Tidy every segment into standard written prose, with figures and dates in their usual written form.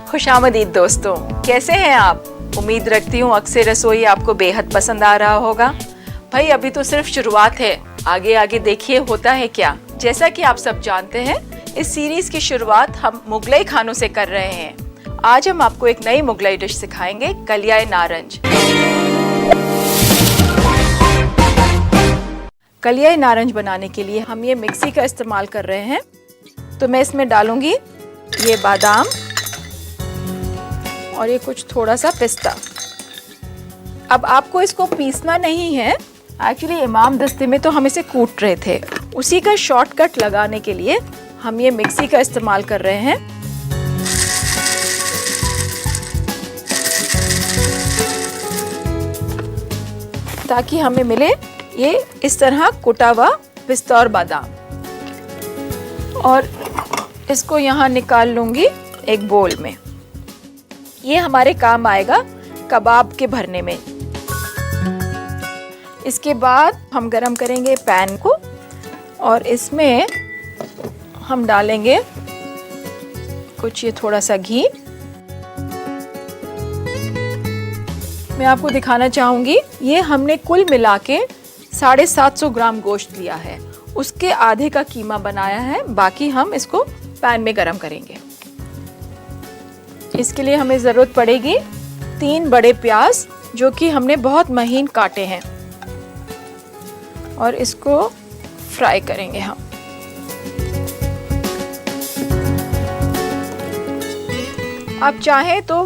खुशामदीद दोस्तों, कैसे हैं आप? उम्मीद रखती हूँ अक्सर रसोई आपको बेहद पसंद आ रहा होगा। भाई अभी तो सिर्फ शुरुआत है, आगे आगे देखिए होता है क्या। जैसा कि आप सब जानते हैं, इस सीरीज की शुरुआत हम मुगलई खानों से कर रहे हैं। आज हम आपको एक नई मुगलई डिश सिखाएंगे, कलियाए नारंज। कलियाए नारंज बनाने के लिए हम ये मिक्सी का इस्तेमाल कर रहे हैं। तो मैं इसमें डालूंगी ये बादाम और ये कुछ थोड़ा सा पिस्ता। अब आपको इसको पीसना नहीं है, एक्चुअली इमाम दस्ते में तो हम इसे कूट रहे थे, उसी का शॉर्टकट लगाने के लिए हम ये मिक्सी का इस्तेमाल कर रहे हैं। ताकि हमें मिले ये इस तरह कुटा हुआ पिस्ता और बादाम। और इसको यहाँ निकाल लूंगी एक बोल में। ये हमारे काम आएगा कबाब के भरने में। इसके बाद हम गरम करेंगे पैन को और इसमें हम डालेंगे कुछ ये थोड़ा सा घी। मैं आपको दिखाना चाहूँगी, ये हमने कुल मिला के 750 ग्राम गोश्त लिया है, उसके आधे का कीमा बनाया है। बाकी हम इसको पैन में गरम करेंगे। इसके लिए हमें ज़रूरत पड़ेगी 3 बड़े प्याज, जो कि हमने बहुत महीन काटे हैं, और इसको फ्राई करेंगे हम। आप चाहें तो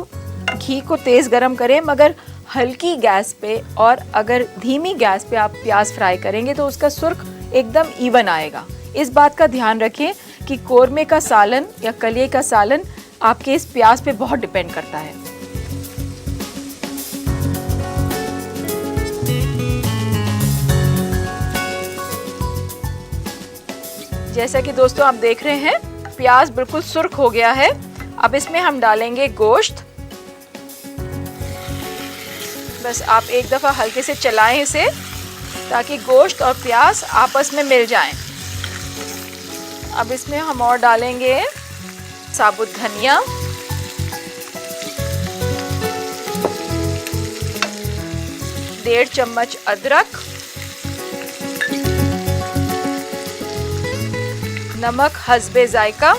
घी को तेज़ गरम करें, मगर हल्की गैस पे और अगर धीमी गैस पे आप प्याज फ्राई करेंगे तो उसका सुर्ख एकदम इवन आएगा। इस बात का ध्यान रखें कि कोरमे का सालन या कलिए का सालन आपके इस प्याज पे बहुत डिपेंड करता है। जैसा कि दोस्तों आप देख रहे हैं, प्याज बिल्कुल सुर्ख हो गया है। अब इसमें हम डालेंगे गोश्त। बस आप एक दफ़ा हल्के से चलाएं इसे, ताकि गोश्त और प्याज आपस में मिल जाएं। अब इसमें हम और डालेंगे साबुत धनिया, डेढ़ चम्मच अदरक, नमक हस्बे जायका,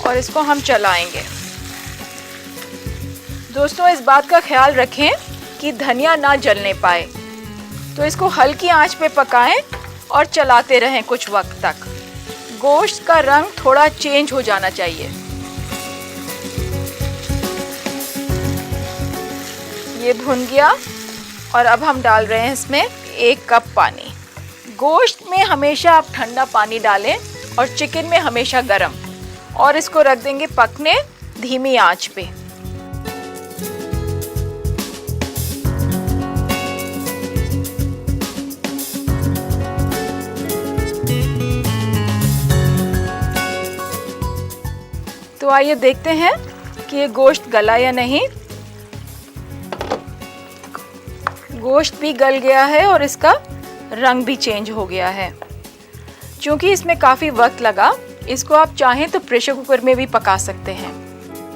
और इसको हम चलाएंगे। दोस्तों इस बात का ख्याल रखें कि धनिया ना जलने पाए, तो इसको हल्की आंच पे पकाएं और चलाते रहें कुछ वक्त तक। गोश्त का रंग थोड़ा चेंज हो जाना चाहिए। ये भुन गया और अब हम डाल रहे हैं इसमें 1 कप पानी। गोश्त में हमेशा आप ठंडा पानी डालें और चिकन में हमेशा गरम, और इसको रख देंगे पकने धीमी आंच पे। तो आइए देखते हैं कि ये गोश्त गला या नहीं। गोश्त भी गल गया है और इसका रंग भी चेंज हो गया है। क्योंकि इसमें काफ़ी वक्त लगा, इसको आप चाहें तो प्रेशर कुकर में भी पका सकते हैं।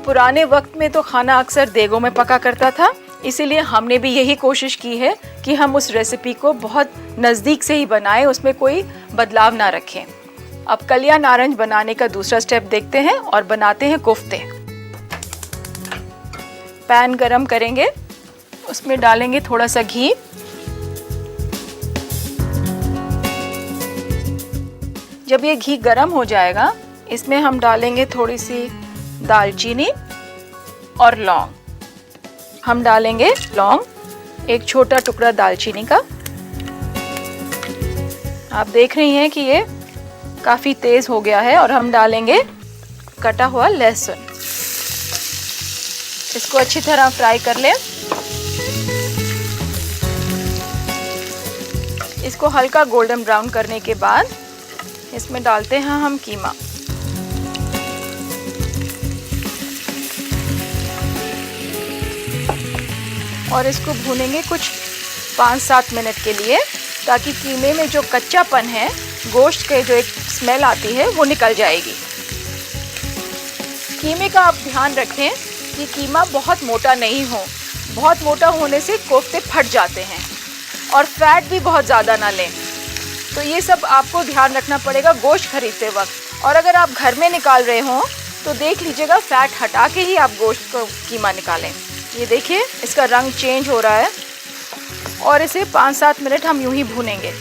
पुराने वक्त में तो खाना अक्सर देगों में पका करता था, इसीलिए हमने भी यही कोशिश की है कि हम उस रेसिपी को बहुत नज़दीक से ही बनाएं, उसमें कोई बदलाव ना रखें। अब कलिया नारंज बनाने का दूसरा स्टेप देखते हैं और बनाते हैं कोफ्ते। पैन गरम करेंगे, उसमें डालेंगे थोड़ा सा घी। जब ये घी गरम हो जाएगा, इसमें हम डालेंगे थोड़ी सी दालचीनी और लौंग। हम डालेंगे लौंग, एक छोटा टुकड़ा दालचीनी का। आप देख रही हैं कि ये काफ़ी तेज़ हो गया है। और हम डालेंगे कटा हुआ लहसुन। इसको अच्छी तरह फ्राई कर लें। इसको हल्का गोल्डन ब्राउन करने के बाद इसमें डालते हैं हम कीमा। और इसको भूनेंगे कुछ 5-7 मिनट के लिए, ताकि कीमे में जो कच्चापन है गोश्त के जो एक स्मेल आती है वो निकल जाएगी। कीमे का आप ध्यान रखें कि कीमा बहुत मोटा नहीं हो। बहुत मोटा होने से कोफ्ते फट जाते हैं, और फैट भी बहुत ज़्यादा ना लें। तो ये सब आपको ध्यान रखना पड़ेगा गोश्त खरीदते वक्त। और अगर आप घर में निकाल रहे हों तो देख लीजिएगा फैट हटा के ही आप गोश्त को कीमा निकालें। ये देखिए इसका रंग चेंज हो रहा है, और इसे 5-7 मिनट हम यूं ही भूनेंगे।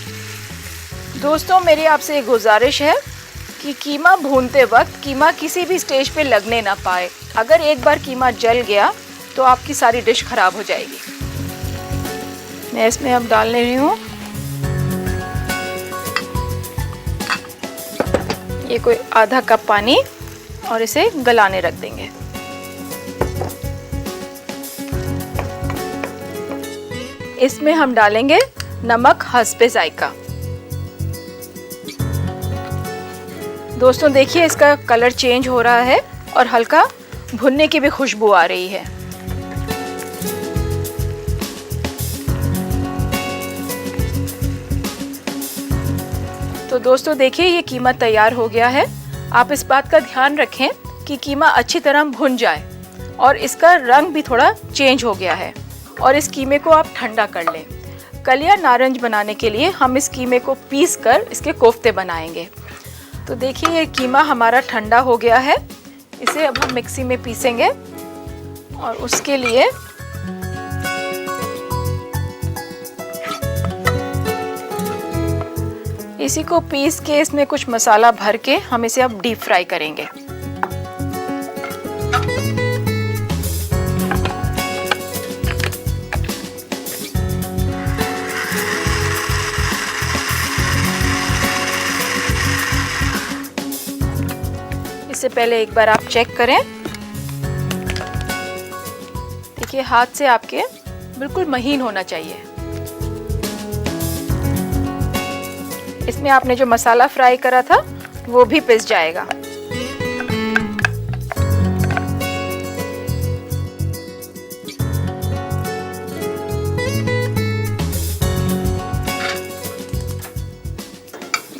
दोस्तों, मेरी आपसे एक गुजारिश है कि कीमा भूनते वक्त कीमा किसी भी स्टेज पे लगने ना पाए। अगर एक बार कीमा जल गया तो आपकी सारी डिश खराब हो जाएगी। मैं इसमें अब डालने रही हूँ ये कोई आधा कप पानी, और इसे गलाने रख देंगे। इसमें हम डालेंगे नमक हस्बे जायका। दोस्तों देखिए इसका कलर चेंज हो रहा है और हल्का भुनने की भी खुशबू आ रही है। तो दोस्तों देखिए ये कीमा तैयार हो गया है। आप इस बात का ध्यान रखें कि कीमा अच्छी तरह भुन जाए, और इसका रंग भी थोड़ा चेंज हो गया है। और इस कीमे को आप ठंडा कर लें। कलिया नारंज बनाने के लिए हम इस कीमे को पीस कर इसके कोफ्ते बनाएंगे। तो देखिए ये कीमा हमारा ठंडा हो गया है। इसे अब हम मिक्सी में पीसेंगे, और उसके लिए इसी को पीस के इसमें कुछ मसाला भर के हम इसे अब डीप फ्राई करेंगे। इससे पहले एक बार आप चेक करें। देखिए हाथ से आपके बिल्कुल महीन होना चाहिए। इसमें आपने जो मसाला फ्राई करा था वो भी पिस जाएगा।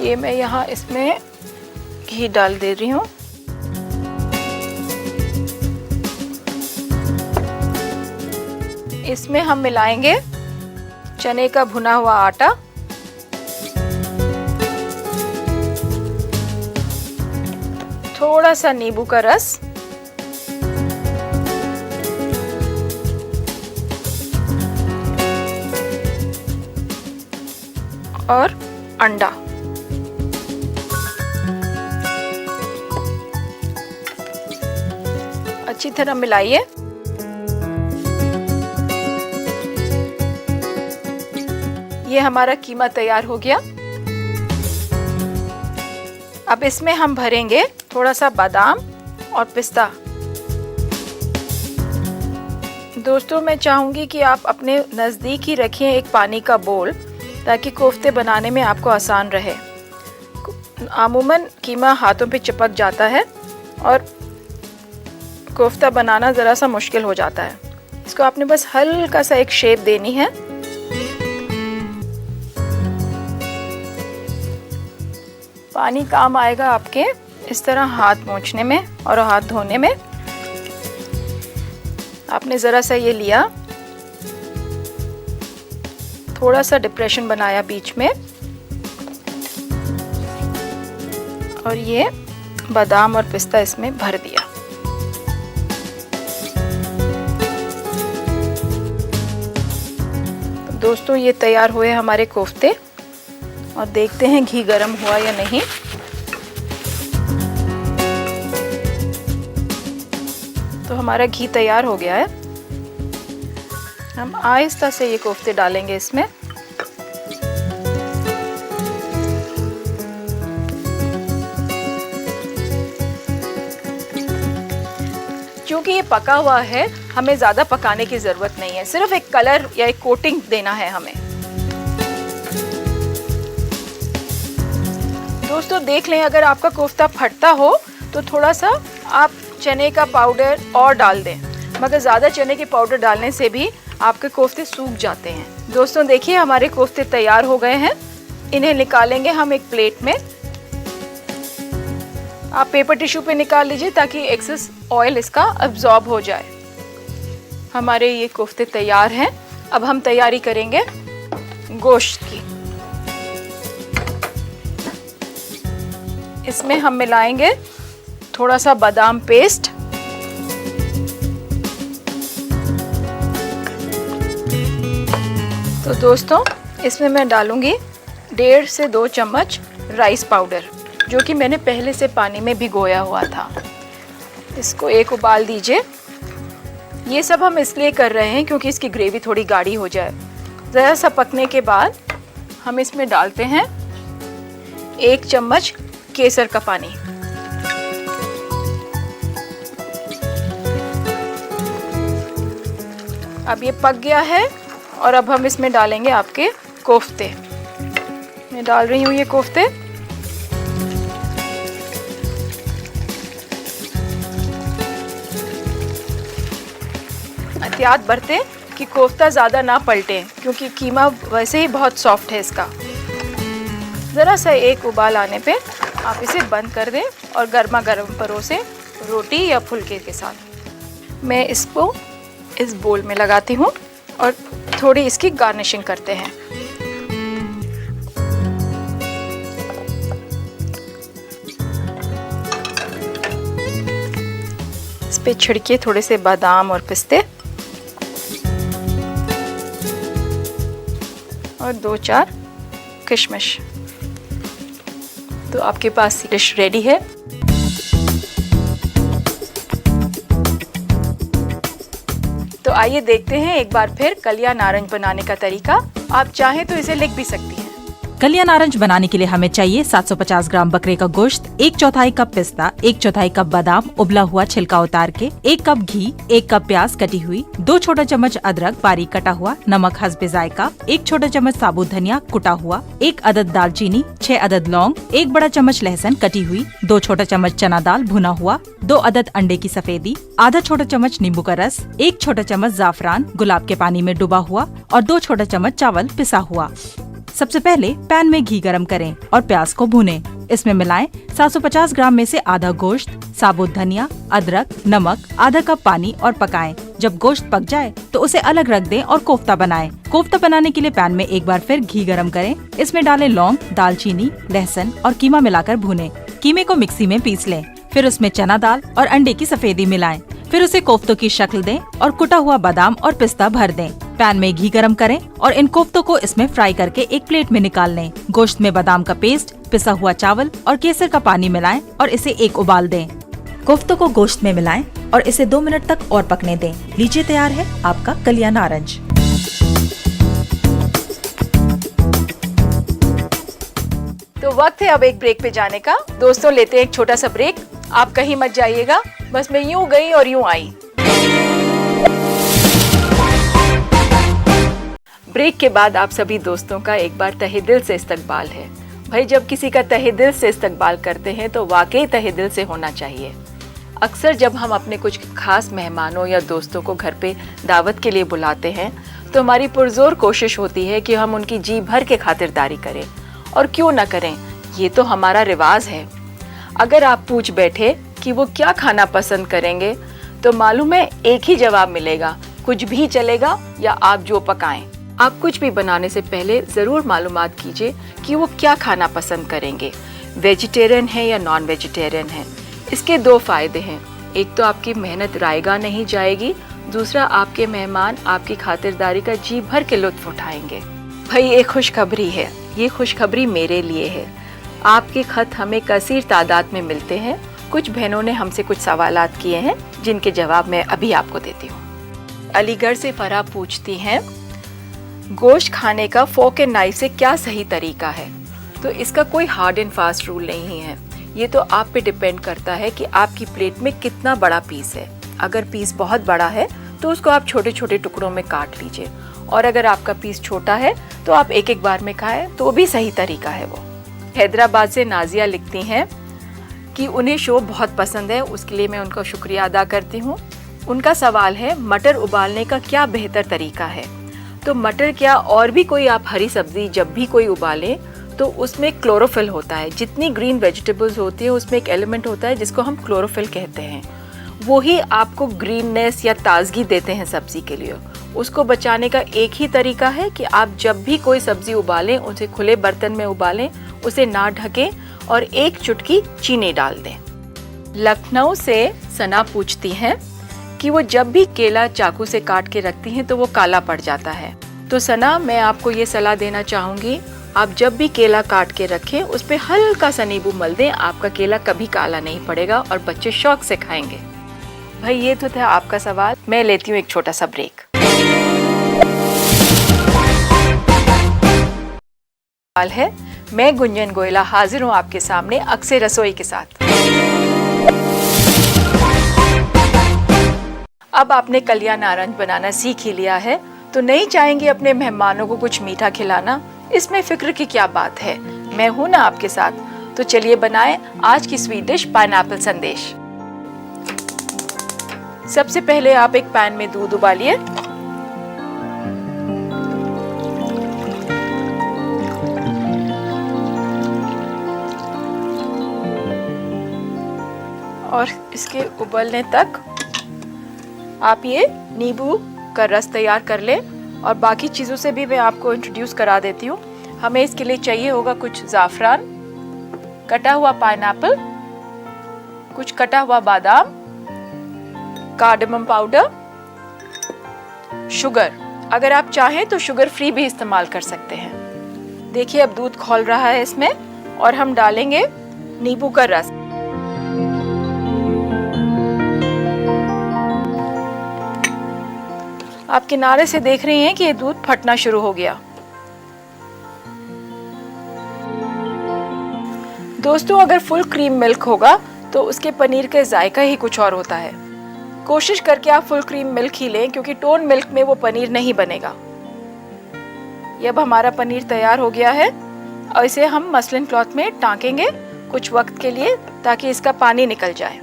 ये मैं यहाँ इसमें घी डाल दे रही हूँ। इसमें हम मिलाएंगे चने का भुना हुआ आटा, थोड़ा सा नींबू का रस, और अंडा। अच्छी तरह मिलाइए। ये हमारा कीमा तैयार हो गया। अब इसमें हम भरेंगे थोड़ा सा बादाम और पिस्ता। दोस्तों मैं चाहूँगी कि आप अपने नज़दीक ही रखें एक पानी का बोल, ताकि कोफ्ते बनाने में आपको आसान रहे। अमूमन कीमा हाथों पे चिपक जाता है और कोफ्ता बनाना ज़रा सा मुश्किल हो जाता है। इसको आपने बस हल्का सा एक शेप देनी है। पानी काम आएगा आपके इस तरह हाथ पोंछने में और हाथ धोने में। आपने ज़रा सा ये लिया, थोड़ा सा डिप्रेशन बनाया बीच में, और ये बादाम और पिस्ता इसमें भर दिया। तो दोस्तों ये तैयार हुए हमारे कोफ्ते, और देखते हैं घी गरम हुआ या नहीं। तो हमारा घी तैयार हो गया है। हम आहिस्ता से ये कोफ्ते डालेंगे इसमें। क्योंकि ये पका हुआ है, हमें ज़्यादा पकाने की ज़रूरत नहीं है, सिर्फ एक कलर या एक कोटिंग देना है हमें। दोस्तों देख लें, अगर आपका कोफ्ता फटता हो तो थोड़ा सा आप चने का पाउडर और डाल दें, मगर ज़्यादा चने के पाउडर डालने से भी आपके कोफ्ते सूख जाते हैं। दोस्तों देखिए हमारे कोफ्ते तैयार हो गए हैं। इन्हें निकालेंगे हम एक प्लेट में। आप पेपर टिश्यू पे निकाल लीजिए ताकि एक्सेस ऑयल इसका अब्जॉर्ब हो जाए। हमारे ये कोफ्ते तैयार हैं। अब हम तैयारी करेंगे गोश्त की। इसमें हम मिलाएंगे थोड़ा सा बादाम पेस्ट, तो दोस्तों इसमें मैं डालूंगी 1.5 से 2 चम्मच राइस पाउडर, जो कि मैंने पहले से पानी में भिगोया हुआ था। इसको एक उबाल दीजिए। ये सब हम इसलिए कर रहे हैं क्योंकि इसकी ग्रेवी थोड़ी गाढ़ी हो जाए। ज़रा सा पकने के बाद हम इसमें डालते हैं 1 चम्मच केसर का पानी। अब ये पक गया है और अब हम इसमें डालेंगे आपके कोफ्ते। मैं डाल रही हूँ ये कोफ्ते। एहतियात बरतें कि कोफ्ता ज़्यादा ना पलटे क्योंकि कीमा वैसे ही बहुत सॉफ्ट है इसका। ज़रा सा एक उबाल आने पे आप इसे बंद कर दें और गर्मा गर्म परोसें रोटी या फुलके के साथ। मैं इसको इस बोल में लगाती हूँ और थोड़ी इसकी गार्निशिंग करते हैं। इस पे छिड़किए थोड़े से बादाम और पिस्ते और 2-4 किशमिश। तो आपके पास डिश रेडी है। तो आइए देखते हैं एक बार फिर कलिया नारंज बनाने का तरीका। आप चाहें तो इसे लिख भी सकती हैं। कलिया नारंज बनाने के लिए हमें चाहिए 750 ग्राम बकरे का गोश्त, 1/4 कप पिस्ता, 1/4 कप बादाम उबला हुआ छिलका उतार के, 1 कप घी, 1 कप प्याज कटी हुई, 2 छोटा चम्मच अदरक बारीक कटा हुआ, नमक हस्बे जायका, 1 छोटा चम्मच साबुत धनिया कुटा हुआ, 1 अदद दालचीनी, 6 अदद लौंग, 1 बड़ा चम्मच लहसुन कटी हुई, 2 छोटा चम्मच चना दाल भुना हुआ, 2 अदद अंडे की सफेदी, आधा छोटा चम्मच नींबू का रस, 1 छोटा चम्मच जाफरान गुलाब के पानी में डुबा हुआ और 2 छोटा चम्मच चावल पिसा हुआ। सबसे पहले पैन में घी गरम करें और प्याज को भूनें। इसमें मिलाएं 750 ग्राम में से आधा गोश्त, साबुत धनिया, अदरक, नमक, आधा कप पानी और पकाएं। जब गोश्त पक जाए तो उसे अलग रख दें और कोफ्ता बनाएं। कोफ्ता बनाने के लिए पैन में एक बार फिर घी गरम करें। इसमें डालें लौंग, दालचीनी, लहसुन और कीमा मिलाकर भूनें। कीमे को मिक्सी में पीस लें। फिर उसमें चना दाल और अंडे की सफेदी मिलाएं। फिर उसे कोफ्तों की शक्ल दें और कुटा हुआ बादाम और पिस्ता भर दें। पैन में घी गरम करें और इन कोफ्तों को इसमें फ्राई करके एक प्लेट में निकाल लें। गोश्त में बादाम का पेस्ट, पिसा हुआ चावल और केसर का पानी मिलाएं और इसे एक उबाल दें। कोफ्तों को गोश्त में मिलाएं और इसे 2 मिनट तक और पकने दें। लीजिए तैयार है आपका कलिया नारंज। तो वक्त है अब एक ब्रेक पे जाने का। दोस्तों लेते हैं एक छोटा सा ब्रेक। आप कहीं मत जाइएगा, बस मैं यूं गई और यूं आई। ब्रेक के बाद आप सभी दोस्तों का एक बार तहे दिल से इस्तकबाल है। भाई जब किसी का तहे दिल से इस्तकबाल करते हैं तो वाकई तहे दिल से होना चाहिए। अक्सर जब हम अपने कुछ खास मेहमानों या दोस्तों को घर पे दावत के लिए बुलाते हैं तो हमारी पुरजोर कोशिश होती है कि हम उनकी जी भर के खातिरदारी करें। और क्यों न करें, ये तो हमारा रिवाज है। अगर आप पूछ बैठे कि वो क्या खाना पसंद करेंगे तो मालूम है एक ही जवाब मिलेगा, कुछ भी चलेगा या आप जो पकाएं। आप कुछ भी बनाने से पहले ज़रूर मालूमात कीजिए कि वो क्या खाना पसंद करेंगे, वेजिटेरियन है या नॉन वेजिटेरियन है। इसके 2 फायदे हैं। एक तो आपकी मेहनत रायगा नहीं जाएगी, दूसरा आपके मेहमान आपकी खातिरदारी का जी भर के लुत्फ उठाएंगे। भाई एक खुशखबरी है, ये खुशखबरी मेरे लिए है। आपके खत हमें कसीर तादाद में मिलते हैं। कुछ बहनों ने हमसे कुछ सवालात किए हैं जिनके जवाब मैं अभी आपको देती हूँ। अलीगढ़ से फराह पूछती हैं, गोश्त खाने का फोक एंड नाइफ से क्या सही तरीका है? तो इसका कोई हार्ड एंड फास्ट रूल नहीं है। ये तो आप पे डिपेंड करता है कि आपकी प्लेट में कितना बड़ा पीस है। अगर पीस बहुत बड़ा है तो उसको आप छोटे छोटे टुकड़ों में काट लीजिए, और अगर आपका पीस छोटा है तो आप एक एक बार में खाएं तो भी सही तरीका है वो। हैदराबाद से नाजिया लिखती हैं कि उन्हें शो बहुत पसंद है, उसके लिए मैं उनका शुक्रिया अदा करती हूँ। उनका सवाल है मटर उबालने का क्या बेहतर तरीका है? तो मटर क्या और भी कोई आप हरी सब्जी जब भी कोई उबालें तो उसमें क्लोरोफिल होता है। जितनी ग्रीन वेजिटेबल्स होती है उसमें एक एलिमेंट होता है जिसको हम क्लोरोफिल कहते हैं। वो ही आपको ग्रीननेस या ताजगी देते हैं सब्जी के लिए। उसको बचाने का एक ही तरीका है कि आप जब भी कोई सब्जी उबालें उसे खुले बर्तन में उबालें, उसे ना ढकें और एक चुटकी चीनी डाल दें। लखनऊ से सना पूछती हैं कि वो जब भी केला चाकू से काट के रखती हैं तो वो काला पड़ जाता है। तो सना, मैं आपको ये सलाह देना चाहूँगी, आप जब भी केला काट के रखें उस पर हल्का सा नींबू मल दें, आपका केला कभी काला नहीं पड़ेगा और बच्चे शौक से खाएंगे। भाई ये तो था आपका सवाल। मैं लेती हूँ एक छोटा सा ब्रेक। सवाल है, मैं गुंजन गोयला हाजिर हूँ आपके सामने अक्सर रसोई के साथ। अब आपने कलिया नारंग बनाना सीख ही लिया है तो नहीं चाहेंगे अपने मेहमानों को कुछ मीठा खिलाना? इसमें फिक्र की क्या बात है, मैं हूं ना आपके साथ। तो चलिए बनाएं आज की स्वीट डिश पाइनएप्पल संदेश। सबसे पहले आप एक पैन में दूध उबालिए। और इसके उबलने तक आप ये नींबू का रस तैयार कर लें और बाकी चीज़ों से भी मैं आपको इंट्रोड्यूस करा देती हूँ। हमें इसके लिए चाहिए होगा कुछ ज़ाफ़रान, कटा हुआ पाइनएप्पल, कुछ कटा हुआ बादाम, कार्डमम पाउडर, शुगर। अगर आप चाहें तो शुगर फ्री भी इस्तेमाल कर सकते हैं। देखिए अब दूध खौल रहा है इसमें और हम डालेंगे नींबू का रस। आप किनारे से देख रही हैं कि ये दूध फटना शुरू हो गया। दोस्तों, अगर फुल क्रीम मिल्क होगा तो उसके पनीर का जायका ही कुछ और होता है। कोशिश करके आप फुल क्रीम मिल्क ही लें क्योंकि टोन मिल्क में वो पनीर नहीं बनेगा। ये अब हमारा पनीर तैयार हो गया है और इसे हम मसलिन क्लॉथ में टांकेंगे कुछ वक्त के लिए ताकि इसका पानी निकल जाए।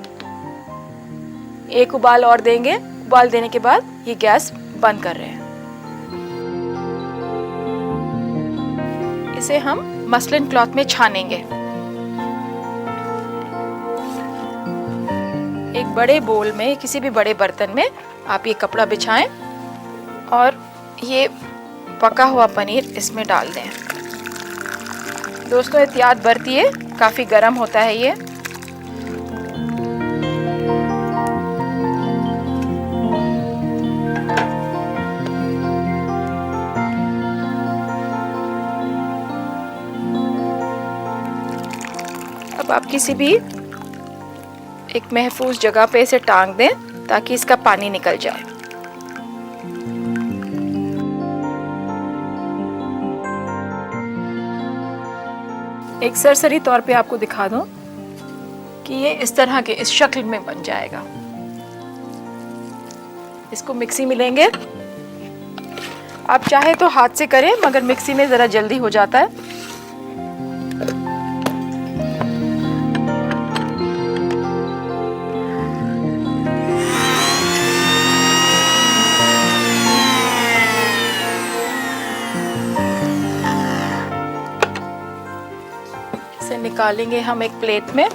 एक उबाल और देंगे। उबाल देने के बाद ये गैस बंद कर रहे हैं। इसे हम मसलिन क्लॉथ में छानेंगे। एक बड़े बोल में, किसी भी बड़े बर्तन में आप ये कपड़ा बिछाएं और ये पका हुआ पनीर इसमें डाल दें। दोस्तों एहतियात बरतिए, काफ़ी गर्म होता है ये। अब आप किसी भी एक महफूज जगह पे इसे टांग दें ताकि इसका पानी निकल जाए। एक सरसरी तौर पे आपको दिखा दूं कि ये इस तरह के इस शक्ल में बन जाएगा। इसको मिक्सी में लेंगे। आप चाहे तो हाथ से करें मगर मिक्सी में ज़रा जल्दी हो जाता है। इसे निकालेंगे हम एक प्लेट में।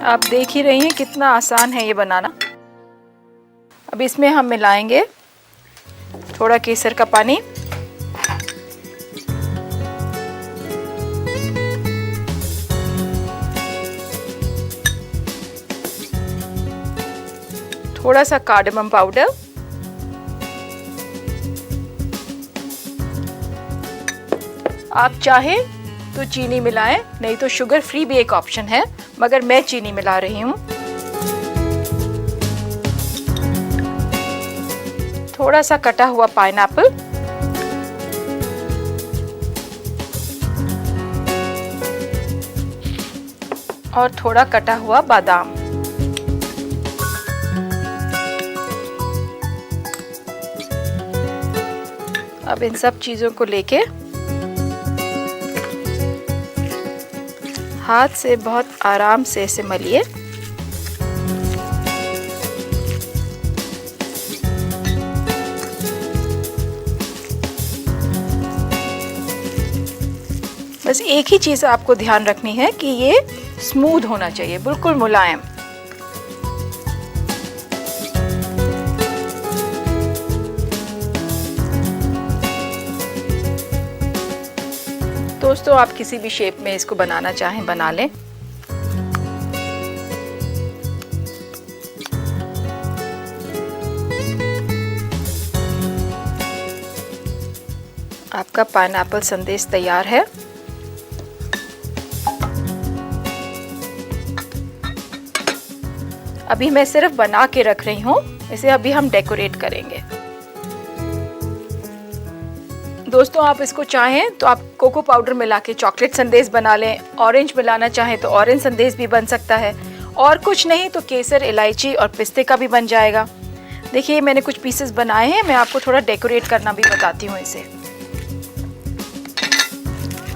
आप देख ही रही हैं कितना आसान है ये बनाना। अब इसमें हम मिलाएंगे थोड़ा केसर का पानी, थोड़ा सा कार्डमम पाउडर, आप चाहें तो चीनी मिलाएं, नहीं तो शुगर फ्री भी एक ऑप्शन है मगर मैं चीनी मिला रही हूँ। थोड़ा सा कटा हुआ पाइनएप्पल, और थोड़ा कटा हुआ बादाम। अब इन सब चीज़ों को लेके हाथ से बहुत आराम से इसे मलिए। बस एक ही चीज़ आपको ध्यान रखनी है कि ये स्मूथ होना चाहिए, बिल्कुल मुलायम। दोस्तों, आप किसी भी शेप में इसको बनाना चाहें बना लें। आपका पाइनएप्पल संदेश तैयार है। अभी मैं सिर्फ बना के रख रही हूँ, इसे अभी हम डेकोरेट करेंगे। दोस्तों, आप इसको चाहें तो आप कोको पाउडर मिला के चॉकलेट संदेश बना लें, ऑरेंज मिलाना चाहें तो ऑरेंज संदेश भी बन सकता है, और कुछ नहीं तो केसर, इलायची और पिस्ते का भी बन जाएगा। देखिए, मैंने कुछ पीसेस बनाए हैं, मैं आपको थोड़ा डेकोरेट करना भी बताती हूँ इसे।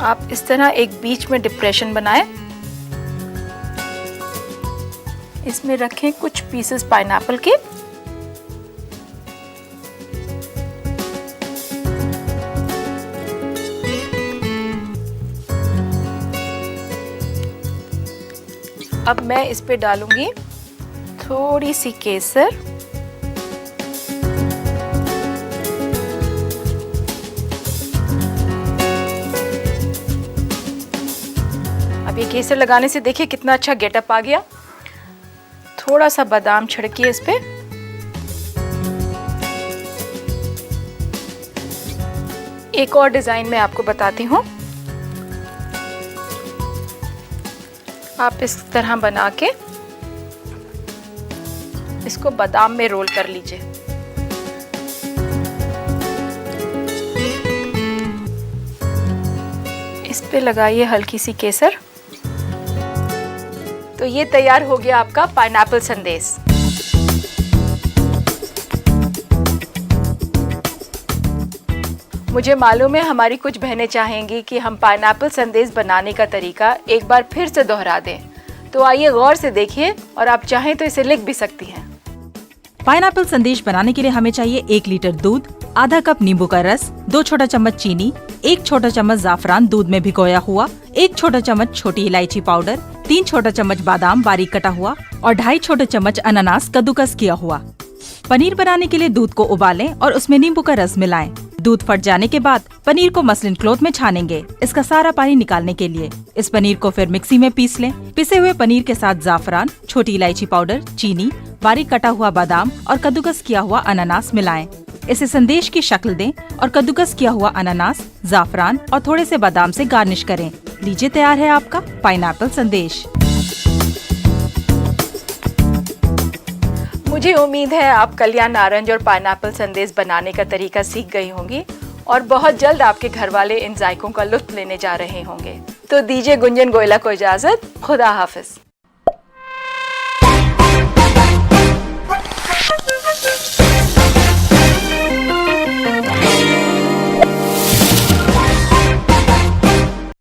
आप इस तरह एक बीच में डिप्रेशन बनाएं, इसमें रखें कुछ पीसेस पाइनएप्पल के। अब मैं इस पे डालूंगी थोड़ी सी केसर, अब ये केसर लगाने से देखिए कितना अच्छा गेटअप आ गया। थोड़ा सा बादाम छिड़किए इस पे। एक और डिजाइन मैं आपको बताती हूँ। आप इस तरह बना के इसको बादाम में रोल कर लीजिए। इस पे लगाइए हल्की सी केसर। तो ये तैयार हो गया आपका पाइनएप्पल संदेश। मुझे मालूम है हमारी कुछ बहनें चाहेंगी कि हम पाइनएप्पल संदेश बनाने का तरीका एक बार फिर से दोहरा दें, तो आइए गौर से देखिए और आप चाहें तो इसे लिख भी सकती हैं। पाइनएप्पल संदेश बनाने के लिए हमें चाहिए 1 लीटर दूध, आधा कप नींबू का रस, 2 छोटा चम्मच चीनी, 1 छोटा चम्मच जाफरान दूध में भिगोया हुआ, 1 छोटा चम्मच छोटी इलायची पाउडर, 3 छोटा चम्मच बादाम बारीक कटा हुआ और 2.5 छोटे चम्मच अनानास कद्दूकस किया हुआ। पनीर बनाने के लिए दूध को उबालें और उसमें नींबू का रस मिलाएं। दूध फट जाने के बाद पनीर को मसलिन क्लॉथ में छानेंगे, इसका सारा पानी निकालने के लिए। इस पनीर को फिर मिक्सी में पीस लें। पिसे हुए पनीर के साथ जाफरान, छोटी इलायची पाउडर, चीनी, बारीक कटा हुआ बादाम और कद्दूकस किया हुआ अनानास मिलाएं। इसे संदेश की शक्ल दें और कद्दूकस किया हुआ अनानास, जाफरान और थोड़े से बादाम से गार्निश करें। लीजिए, तैयार है आपका पाइनएप्पल संदेश। मुझे उम्मीद है आप कल्याण नारंज और पाइनएप्पल संदेश बनाने का तरीका सीख गई होंगी और बहुत जल्द आपके घर वाले इन जायकों का लुत्फ लेने जा रहे होंगे। तो दीजिए गुंजन गोयला को इजाजत। खुदा हाफिज।